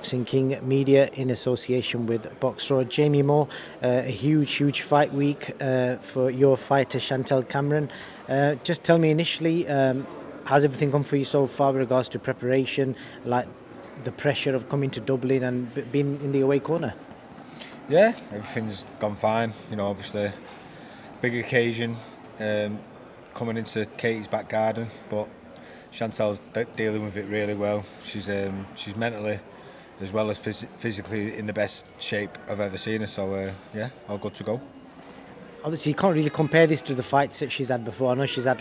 Boxing King Media in association with Boxraw. Jamie Moore, a huge fight week for your fighter Chantel Cameron. Just tell me initially, how's everything gone for you so far with regards to preparation, like the pressure of coming to Dublin and being in the away corner? Yeah, everything's gone fine. Obviously, big occasion coming into Katie's back garden, but Chantel's dealing with it really well. She's mentally as well as physically in the best shape I've ever seen her. So yeah, all good to go. Obviously, you can't really compare this to the fights that she's had before. I know she's had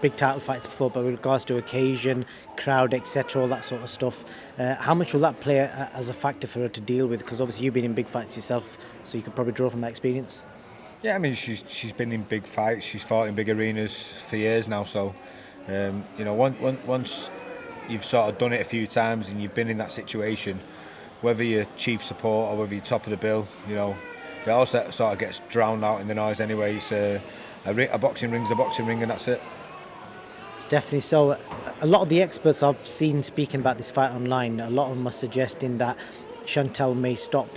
big title fights before, but with regards to occasion, crowd, etc., all that sort of stuff, how much will that play as a factor for her to deal with? Because obviously you've been in big fights yourself, so you could probably draw from that experience. Yeah, I mean she's been in big fights. She's fought in big arenas for years now. So once you've sort of done it a few times and you've been in that situation, whether you're chief support or whether you're top of the bill, it all sort of gets drowned out in the noise anyway. It's a boxing ring's a boxing ring, and that's it. Definitely so. A lot of the experts I've seen speaking about this fight online, a lot of them are suggesting that Chantel may stop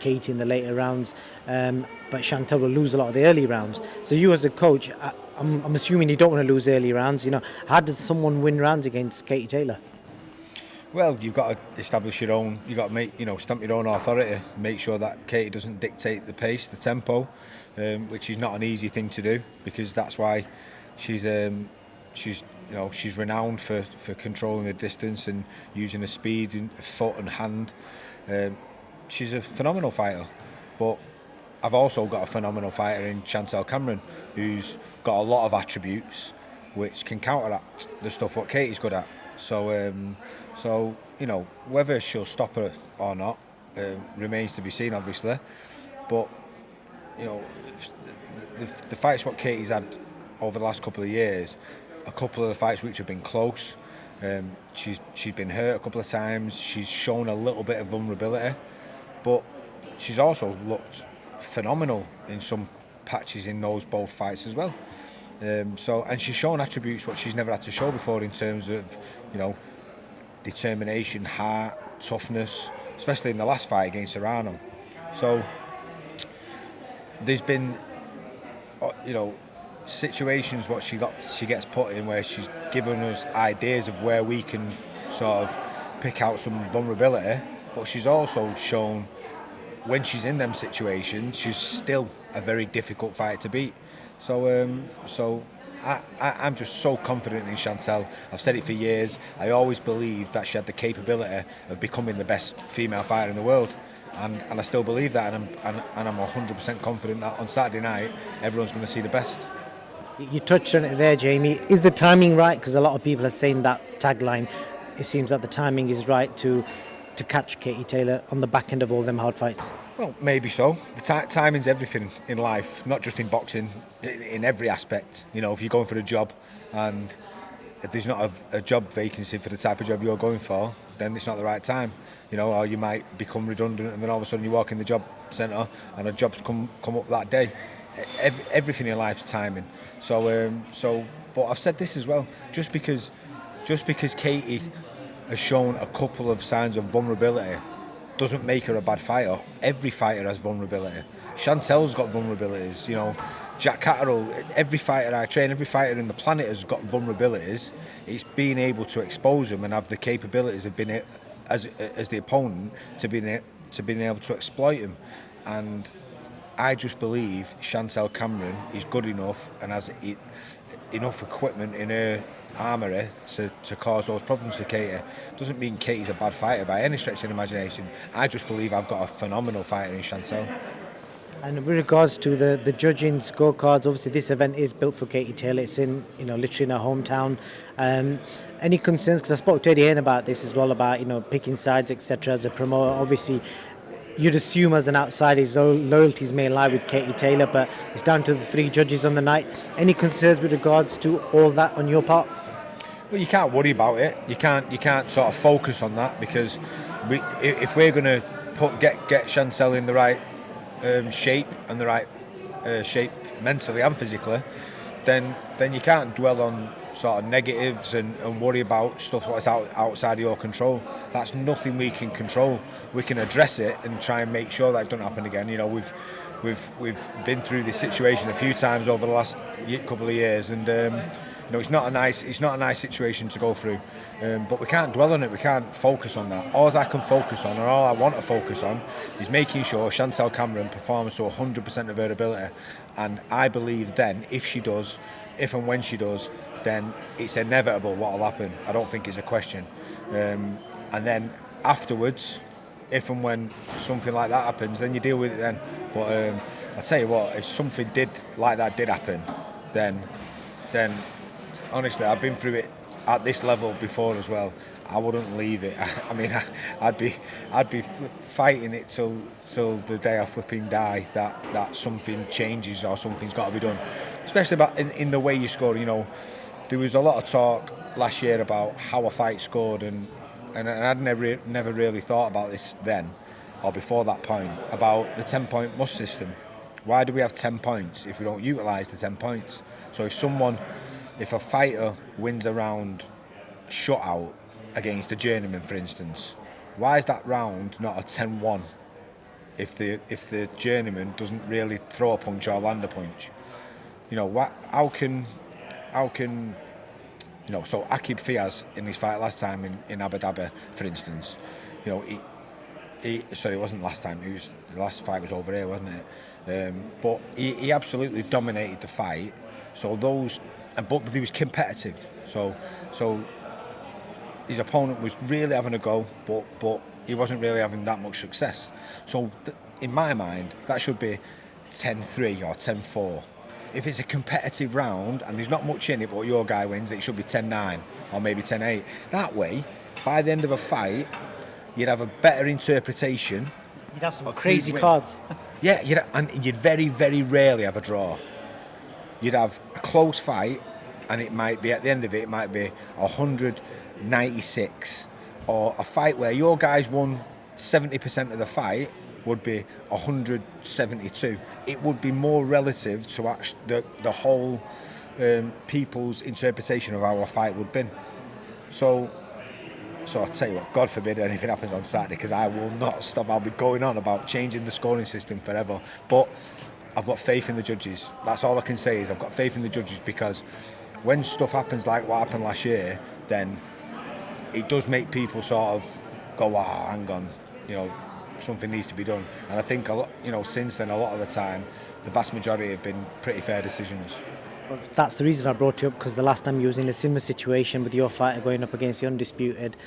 Katie in the later rounds, but Chantel will lose a lot of the early rounds. So you as a coach, I'm assuming you don't want to lose early rounds. How does someone win rounds against Katie Taylor? Well, you've got to establish your own. You've got to make, stamp your own authority. Make sure that Katie doesn't dictate the pace, the tempo, which is not an easy thing to do, because that's why she's renowned for controlling the distance and using the speed in foot and hand. She's a phenomenal fighter, but I've also got a phenomenal fighter in Chantel Cameron, who's got a lot of attributes which can counteract the stuff what Katie's good at. So whether she'll stop her or not remains to be seen, obviously. But the fights what Katie's had over the last couple of years, a couple of the fights which have been close. She's been hurt a couple of times. She's shown a little bit of vulnerability, but she's also looked phenomenal in some patches in those both fights as well. And she's shown attributes what she's never had to show before in terms of determination, heart, toughness, especially in the last fight against Serrano. So there's been situations what she gets put in where she's given us ideas of where we can sort of pick out some vulnerability, but she's also shown when she's in them situations she's still a very difficult fighter to beat. So I'm just so confident in Chantel. I've said it for years. I always believed that she had the capability of becoming the best female fighter in the world, and I still believe that, and I'm 100% confident that on Saturday night everyone's going to see the best. You touched on it there, Jamie. Is the timing right? Because a lot of people are saying that tagline. It seems that the timing is right to catch Katie Taylor on the back end of all them hard fights. Well, maybe so. The timing's everything in life, not just in boxing, in every aspect. If you're going for a job and if there's not a job vacancy for the type of job you're going for, then it's not the right time. Or you might become redundant and then all of a sudden you walk in the job centre and a job's come up that day. Everything in life's timing. But I've said this as well. Just because Katie has shown a couple of signs of vulnerability doesn't make her a bad fighter. Every fighter has vulnerability. Chantel's got vulnerabilities. Jack Catterall, every fighter I train, every fighter in the planet has got vulnerabilities. It's being able to expose them and have the capabilities of being as the opponent to being able to exploit them. And I just believe Chantel Cameron is good enough and has enough equipment in her armoury to cause those problems to Katie. Doesn't mean Katie's a bad fighter by any stretch of the imagination. I just believe I've got a phenomenal fighter in Chantel. And with regards to the judging scorecards, obviously this event is built for Katie Taylor. It's in literally in her hometown. Any concerns? Because I spoke to Eddie Hearn about this as well, about picking sides, etc. As a promoter, obviously you'd assume as an outsider his loyalties may lie with Katie Taylor, but it's down to the three judges on the night. Any concerns with regards to all that on your part? Well, you can't worry about it. You can't sort of focus on that, because if we're going to get Chantel in the right shape and the right shape mentally and physically, then you can't dwell on sort of negatives and worry about stuff that's outside of your control. That's nothing we can control. We can address it and try and make sure that it doesn't happen again. You know, we've been through this situation a few times over the last couple of years, and you know, it's not a nice situation to go through. But we can't dwell on it. We can't focus on that. All I can focus on, and all I want to focus on, is making sure Chantel Cameron performs to 100% of her ability. And I believe then, if and when she does, then it's inevitable what will happen. I don't think it's a question. And then afterwards, if and when something like that happens, then you deal with it then. But I tell you what, if something like that did happen, then honestly, I've been through it at this level before as well. I wouldn't leave it. I mean, I'd be fighting it till the day I flipping die that something changes or something's got to be done. Especially about in the way you score. You know, there was a lot of talk last year about how a fight scored, and I'd never really thought about this then or before that point about the 10-point must system. Why do we have 10 points if we don't utilise the 10 points? So if a fighter wins a round shutout against a journeyman, for instance, why is that round not a 10-1 if the journeyman doesn't really throw a punch or land a punch? You know, how can you know? So Akib Fiaz in his fight last time in Abu Dhabi, for instance, you know, sorry, it wasn't last time. The last fight was over here, wasn't it? But he absolutely dominated the fight. But he was competitive. So his opponent was really having a go, but he wasn't really having that much success. So in my mind, that should be 10-3 or 10-4. If it's a competitive round and there's not much in it, but your guy wins, it should be 10-9 or maybe 10-8. That way, by the end of a fight, you'd have a better interpretation. You'd have some crazy cards. Yeah, you'd very, very rarely have a draw. You'd have a close fight, and it might be, at the end of it, it might be 196, or a fight where your guys won 70% of the fight would be 172. It would be more relative to the whole people's interpretation of how a fight would be. So I'll tell you what, God forbid anything happens on Saturday, because I will not stop. I'll be going on about changing the scoring system forever. But I've got faith in the judges. That's all I can say, is I've got faith in the judges, because when stuff happens like what happened last year, then it does make people sort of go, wow, hang on, you know, something needs to be done. And I think since then, a lot of the time, the vast majority have been pretty fair decisions. Well, that's the reason I brought you up, because the last time you was in a similar situation with your fighter going up against the undisputed.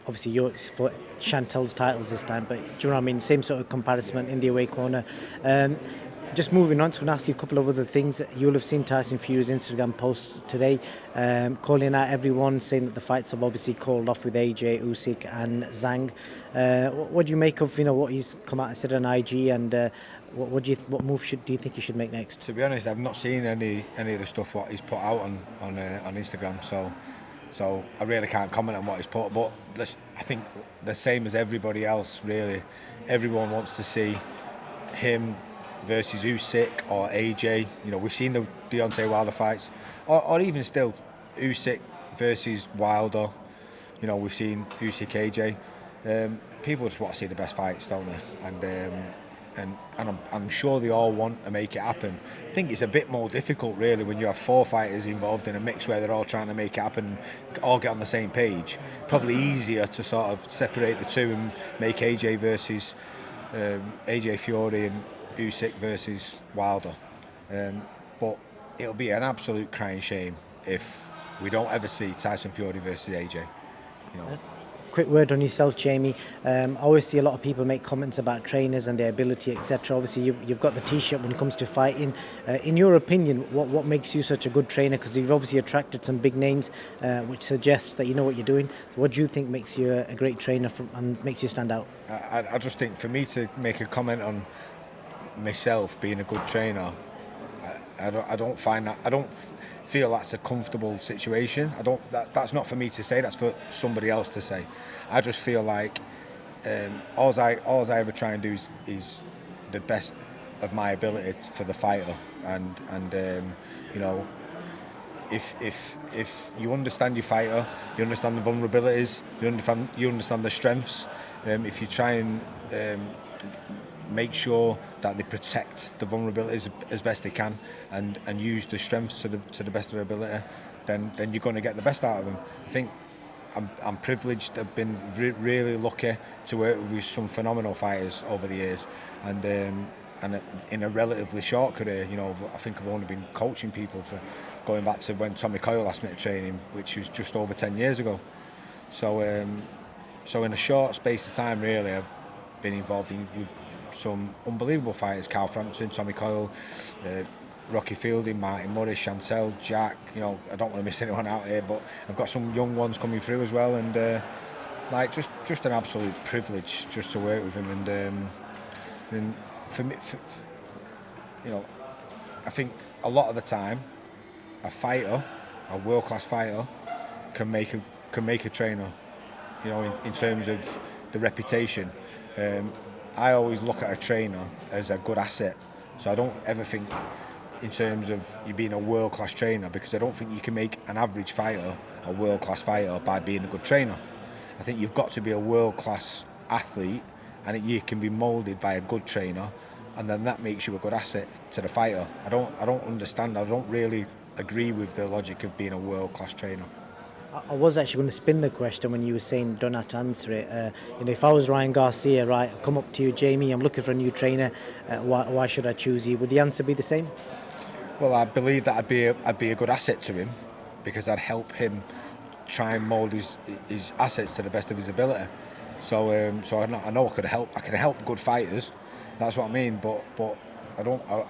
Obviously, you're for Chantel's titles this time, but do you know what I mean? Same sort of comparison in the away corner. Just moving on, so I'm going to ask you a couple of other things. You'll have seen Tyson Fury's Instagram posts today, calling out everyone, saying that the fights have obviously called off with AJ, Usyk and Zhang. What do you make of what he's come out and said on IG, and what move do you think he should make next? To be honest, I've not seen any of the stuff what he's put out on Instagram, so I really can't comment on what he's put. But I think the same as everybody else, really. Everyone wants to see him versus Usyk or AJ. You know, we've seen the Deontay Wilder fights, or even still Usyk versus Wilder. You know, we've seen Usyk AJ. People just want to see the best fights, don't they? And I'm sure they all want to make it happen. I think it's a bit more difficult, really, when you have 4 fighters involved in a mix where they're all trying to make it happen, all get on the same page. Probably easier to sort of separate the two and make AJ versus AJ Fury and Usyk versus Wilder. But it'll be an absolute crying shame if we don't ever see Tyson Fury versus AJ. You know. Quick word on yourself, Jamie. I always see a lot of people make comments about trainers and their ability, etc. Obviously, you've got the T-shirt when it comes to fighting. In your opinion, what makes you such a good trainer? Because you've obviously attracted some big names, which suggests that you know what you're doing. What do you think makes you a great trainer and makes you stand out? I just think, for me to make a comment on myself being a good trainer, I don't find that. I don't feel that's a comfortable situation. That's not for me to say. That's for somebody else to say. I just feel like all I ever try and do is the best of my ability for the fighter, and you know, if you understand your fighter, you understand the vulnerabilities, you understand the strengths. If you try and make sure that they protect the vulnerabilities as best they can, and use the strengths to the best of their ability, then you're going to get the best out of them. I think I'm privileged. I've been really lucky to work with some phenomenal fighters over the years, and in a relatively short career, I think I've only been coaching people for going back to when Tommy Coyle asked me to train him, which was just over 10 years ago. So in a short space of time, really, I've been involved with some unbelievable fighters: Carl Frampton, Tommy Coyle, Rocky Fielding, Martin Murray, Chantel, Jack. I don't want to miss anyone out here, but I've got some young ones coming through as well, and just an absolute privilege just to work with him. And for me, I think a lot of the time, a world-class fighter, can make a trainer. In terms of the reputation, I always look at a trainer as a good asset. So I don't ever think in terms of you being a world-class trainer, because I don't think you can make an average fighter a world-class fighter by being a good trainer. I think you've got to be a world-class athlete, and you can be moulded by a good trainer, and then that makes you a good asset to the fighter. I don't understand. I don't really agree with the logic of being a world-class trainer. I was actually going to spin the question when you were saying don't have to answer it. If I was Ryan Garcia, right, I come up to you, Jamie, I'm looking for a new trainer. Why should I choose you? Would the answer be the same? Well, I believe that I'd be a good asset to him, because I'd help him try and mould his assets to the best of his ability. So I know I can help good fighters. That's what I mean. But I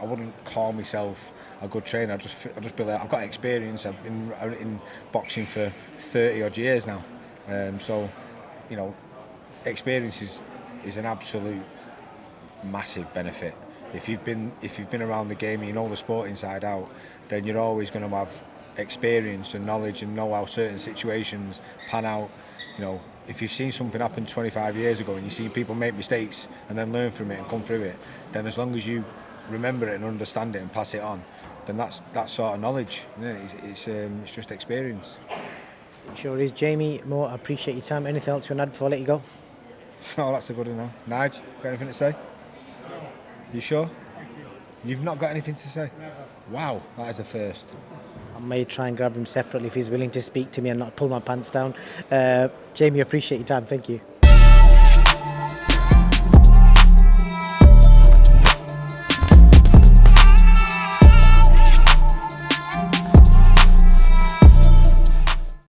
wouldn't call myself a good trainer. I just believe I've got experience. I've been in boxing for 30 odd years now. Experience is an absolute massive benefit. If you've been around the game and you know the sport inside out, then you're always going to have experience and knowledge and know how certain situations pan out. If you've seen something happen 25 years ago and you've seen people make mistakes and then learn from it and come through it, then as long as you remember it and understand it and pass it on, then that's sort of knowledge. It's just experience. Sure is. Jamie, Mo, I appreciate your time. Anything else you want to add before I let you go? Oh, that's a good one now. Nige, got anything to say? You sure? You've not got anything to say? Wow, that is a first. I may try and grab him separately if he's willing to speak to me and not pull my pants down. Jamie, I appreciate your time. Thank you.